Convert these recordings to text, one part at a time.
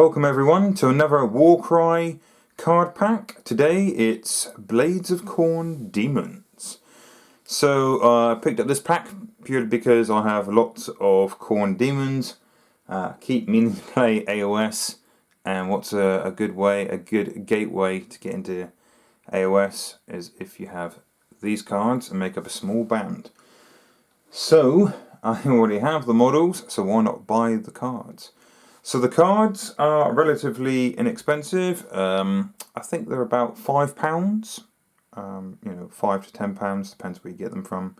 Welcome everyone to another Warcry card pack. Today it's Blades of Khorne Demons. So I picked up this pack purely because I have lots of Khorne Demons. Keep meaning to play AOS, and what's a good gateway to get into AOS is if you have these cards and make up a small band. So I already have the models, so why not buy the cards? So the cards are relatively inexpensive. I think they're about £5. £5 to £10, depends where you get them from.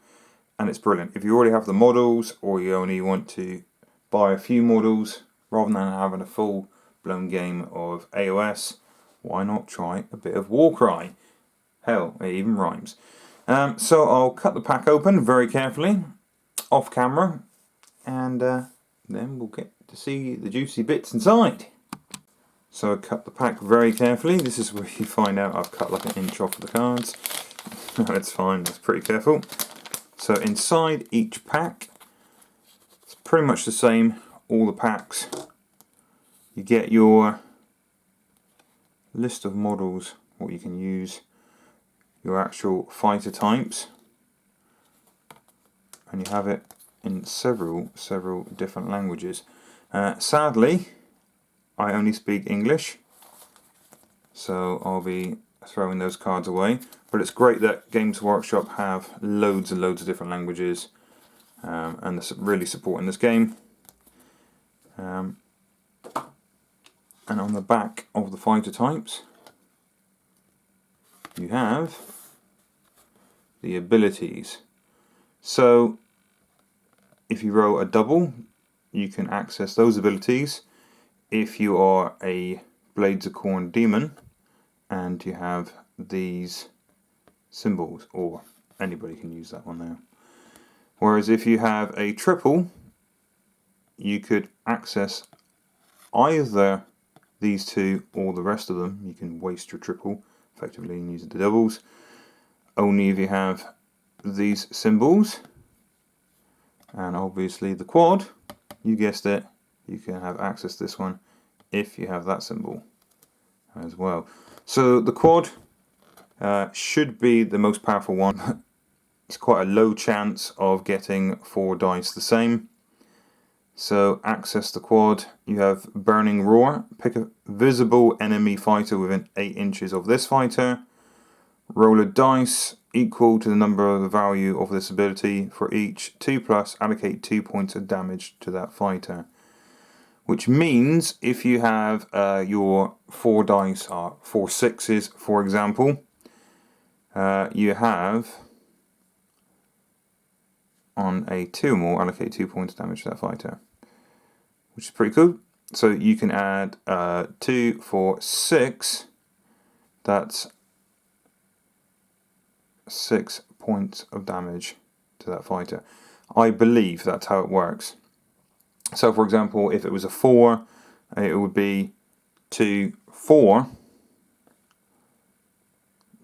And it's brilliant. If you already have the models, or you only want to buy a few models, rather than having a full-blown game of AOS, why not try a bit of Warcry? Hell, it even rhymes. So I'll cut the pack open very carefully, off camera, and then we'll get to see the juicy bits inside. So I cut the pack very carefully. This is where you find out I've cut like an inch off of the cards. That's fine, that's pretty careful. So inside each pack, it's pretty much the same, all the packs. You get your list of models, what you can use, your actual fighter types, and you have it in several different languages. Sadly, I only speak English, so I'll be throwing those cards away. But it's great that Games Workshop have loads and loads of different languages, and they're really supporting this game. And on the back of the fighter types, you have the abilities. So if you roll a double, you can access those abilities. If you are a Blades of Khorne demon and you have these symbols, or anybody can use that one there. Whereas if you have a triple, you could access either these two or the rest of them. You can waste your triple effectively and use the doubles. Only if you have these symbols. And obviously the quad, you guessed it, you can have access to this one if you have that symbol as well. So the quad should be the most powerful one. It's quite a low chance of getting 4 dice the same. So access the quad, you have Burning Roar, pick a visible enemy fighter within 8 inches of this fighter. Roll a dice equal to the number of the value of this ability. For each 2+, allocate 2 points of damage to that fighter. Which means if you have your 4 dice are 4 6s, for example, you have on a 2 or more, allocate 2 points of damage to that fighter. Which is pretty cool. So you can add 2, 4, 6. That's 6 points of damage to that fighter. I believe that's how it works. So for example, if it was a 4, it would be 2, 4.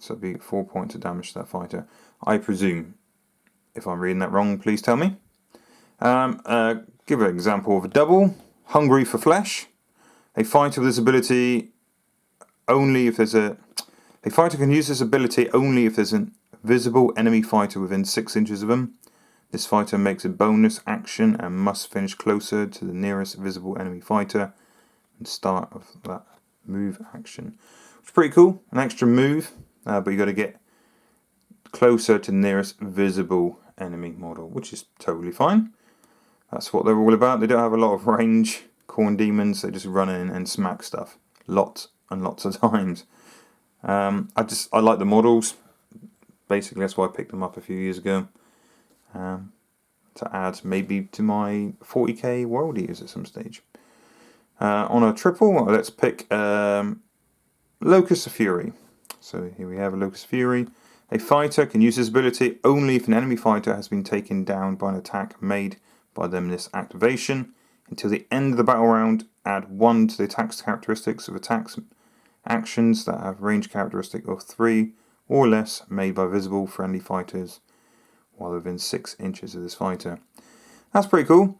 So it'd be 4 points of damage to that fighter. I presume. If I'm reading that wrong, please tell me. Give an example of a double. Hungry for flesh. A fighter with this ability only if there's a fighter can use this ability only if there's an visible enemy fighter within 6 inches of him. This fighter makes a bonus action and must finish closer to the nearest visible enemy fighter and start of that move action. It's pretty cool, an extra move, but you got to get closer to the nearest visible enemy model, which is totally fine. That's what they're all about. They don't have a lot of range. Khorne demons, they just run in and smack stuff lots and lots of times. I like the models. Basically, that's why I picked them up a few years ago. To add maybe to my 40k world eaters at some stage. On a triple, let's pick Locus of Fury. So here we have a Locus of Fury. A fighter can use this ability only if an enemy fighter has been taken down by an attack made by them in this activation. Until the end of the battle round, add 1 to the attack's characteristics of attacks actions that have range characteristic of 3 or less made by visible friendly fighters while within 6 inches of this fighter. That's pretty cool.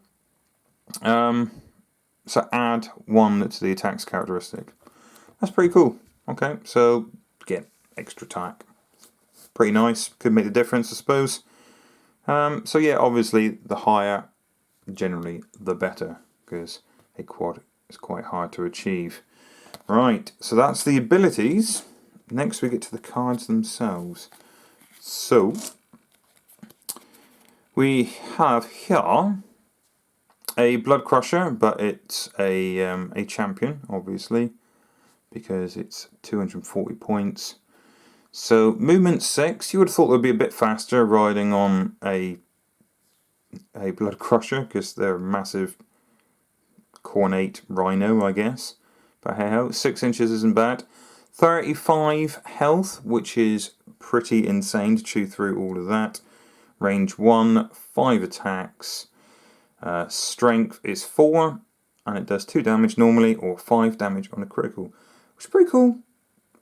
So add 1 to the attack's characteristic. That's pretty cool. Okay, so get extra attack. Pretty nice. Could make the difference, I suppose. So yeah, obviously the higher, generally the better, because a quad is quite hard to achieve. Right, so that's the abilities. Next we get to the cards themselves. So we have here a Blood Crusher, but it's a champion, obviously, because it's 240 points. So movement 6, you would have thought it would be a bit faster riding on a Blood Crusher, because they're a massive Khorne Rhino, I guess. But hey ho, 6 inches isn't bad. 35 health, which is pretty insane to chew through all of that. Range 1, 5 attacks. Strength is 4, and it does 2 damage normally, or 5 damage on a critical, which is pretty cool.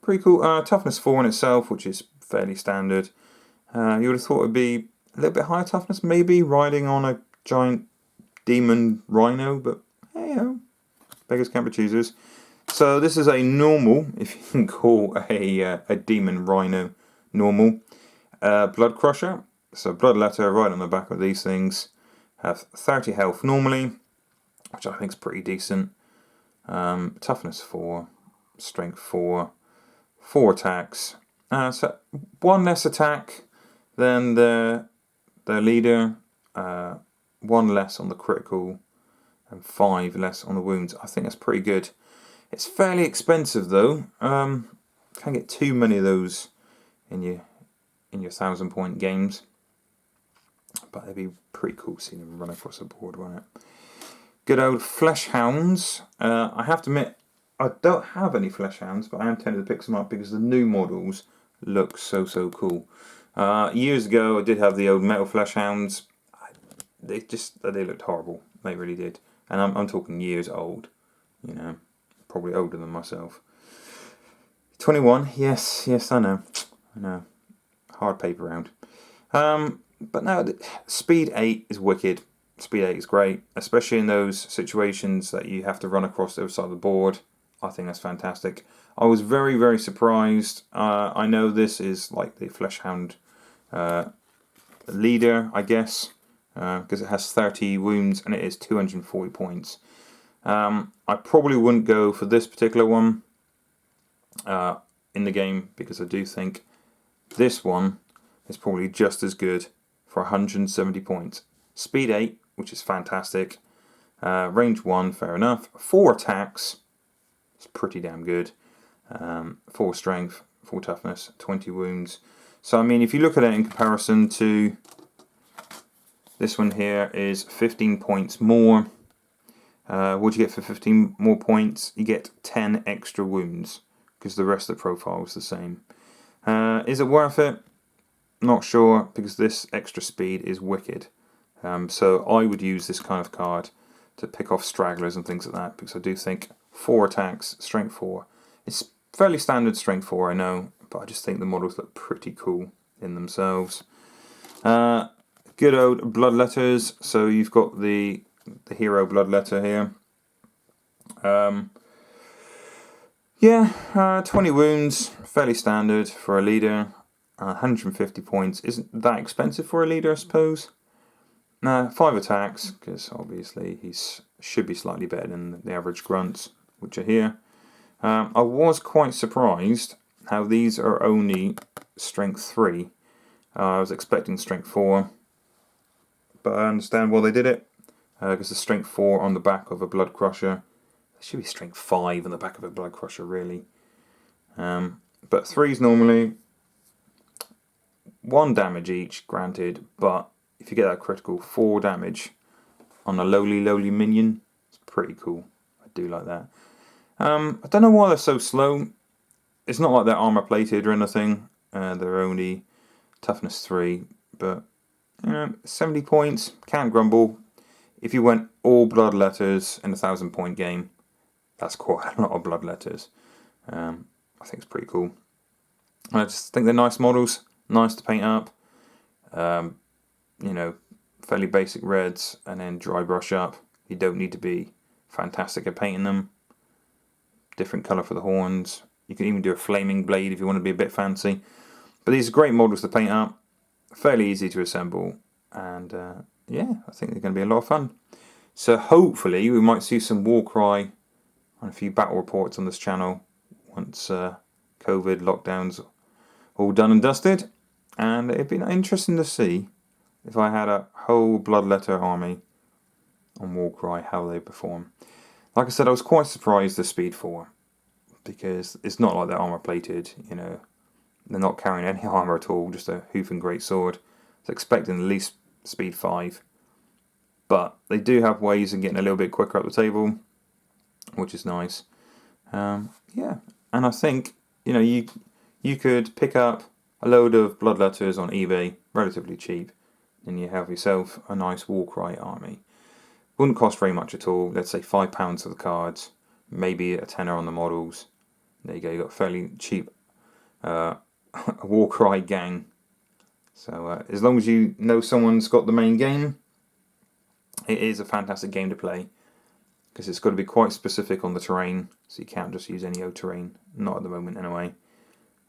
Pretty cool. Toughness 4 in itself, which is fairly standard. You would have thought it would be a little bit higher toughness, maybe, riding on a giant demon rhino, but hey ho, beggars can't be choosers. So this is a normal, if you can call a demon rhino normal, Blood Crusher. So blood letter right on the back of these things. Have 30 health normally, which I think is pretty decent. Toughness 4, strength 4, 4 attacks. So 1 less attack than the leader, 1 less on the critical, and 5 less on the wounds. I think that's pretty good. It's fairly expensive though. Can't get too many of those in your 1,000-point games. But it'd be pretty cool seeing them run across the board, wouldn't it? Good old Flesh Hounds. I have to admit, I don't have any Flesh Hounds, but I am tempted to pick some up because the new models look so cool. Years ago, I did have the old Metal Flesh Hounds. They looked horrible. They really did. And I'm talking years old. You know, probably older than myself. 21. Yes, I know. Hard paper round. But no, speed 8 is wicked. Speed 8 is great, especially in those situations that you have to run across the other side of the board. I think that's fantastic. I was very surprised. I know this is like the Flesh Hound leader, I guess, because it has 30 wounds and it is 240 points. I probably wouldn't go for this particular one in the game, because I do think this one is probably just as good for 170 points. Speed 8, which is fantastic. Range 1, fair enough. 4 attacks, it's pretty damn good. 4 strength, 4 toughness, 20 wounds. So I mean, if you look at it in comparison to this one here, is 15 points more. What do you get for 15 more points? You get 10 extra wounds, because the rest of the profile is the same. Is it worth it? Not sure, because this extra speed is wicked. So I would use this kind of card to pick off stragglers and things like that, because I do think 4 attacks, strength 4. It's fairly standard strength 4, I know, but I just think the models look pretty cool in themselves. Good old blood letters. So you've got the hero blood letter here. 20 wounds, fairly standard for a leader. 150 points isn't that expensive for a leader, I suppose. 5 attacks, because obviously he should be slightly better than the average grunts, which are here. I was quite surprised how these are only strength 3. I was expecting strength 4, but I understand why they did it, because the strength 4 on the back of a Blood Crusher, it should be strength 5 on the back of a Blood Crusher, really. But 3s normally. 1 damage each, granted, but if you get that critical, 4 damage on a lowly minion, it's pretty cool. I do like that. I don't know why they're so slow. It's not like they're armor plated or anything. They're only toughness 3, but 70 points, can't grumble. If you went all blood letters in a 1,000-point game, that's quite a lot of blood letters. I think it's pretty cool. I just think they're nice models. Nice to paint up, fairly basic reds, and then dry brush up. You don't need to be fantastic at painting them. Different colour for the horns. You can even do a flaming blade if you want to be a bit fancy. But these are great models to paint up, fairly easy to assemble, and yeah, I think they're going to be a lot of fun. So hopefully we might see some Warcry and a few battle reports on this channel once COVID lockdowns all done and dusted. And it'd be interesting to see if I had a whole Bloodletter army on Warcry, how they perform. Like I said, I was quite surprised at Speed 4, because it's not like they're armor plated, you know. They're not carrying any armor at all, just a hoof and great sword. I was expecting at least Speed 5. But they do have ways of getting a little bit quicker up the table, which is nice. Yeah, and I think, you know, you could pick up a load of Bloodletters on eBay, relatively cheap, and you have yourself a nice Warcry army. Wouldn't cost very much at all, let's say £5 for the cards, maybe a tenner on the models. There you go, you got a fairly cheap Warcry gang. So as long as you know someone's got the main game, it is a fantastic game to play, because it's got to be quite specific on the terrain, so you can't just use any old terrain, not at the moment anyway.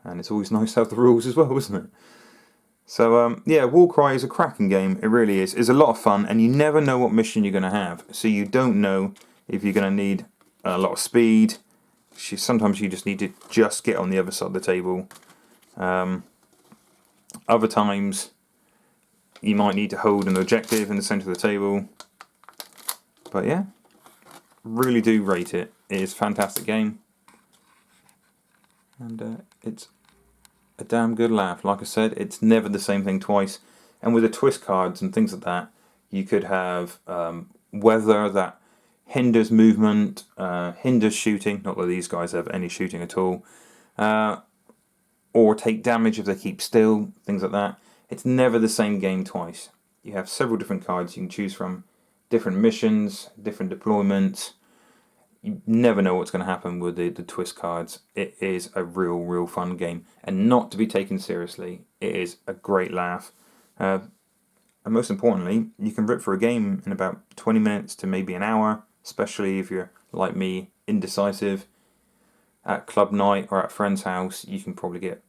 And it's always nice to have the rules as well, isn't it? So yeah, Warcry is a cracking game, it really is. It's a lot of fun, and you never know what mission you're going to have, so you don't know if you're going to need a lot of speed. Sometimes you just need to just get on the other side of the table. Other times you might need to hold an objective in the centre of the table. But yeah, really do rate it. It is a fantastic game, and it's a damn good laugh. Like I said, it's never the same thing twice. And with the twist cards and things like that, you could have weather that hinders movement, hinders shooting, not that these guys have any shooting at all, or take damage if they keep still, things like that. It's never the same game twice. You have several different cards you can choose from, different missions, different deployments. You never know what's going to happen with the twist cards. It is a real fun game, and not to be taken seriously. It is a great laugh. And most importantly, you can rip for a game in about 20 minutes to maybe an hour, especially if you're, like me, indecisive. At club night or at a friend's house, you can probably get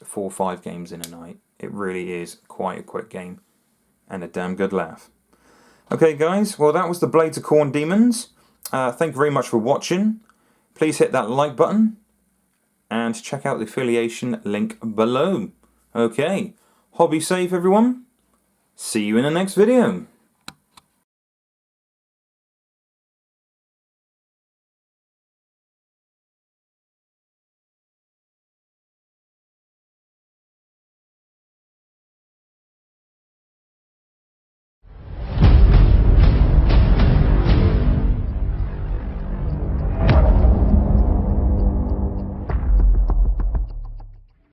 4 or 5 games in a night. It really is quite a quick game, and a damn good laugh. Okay guys, well that was the Blades of Khorne Demons. Thank you very much for watching. Please hit that like button, and check out the affiliation link below. Okay, hobby safe everyone. See you in the next video.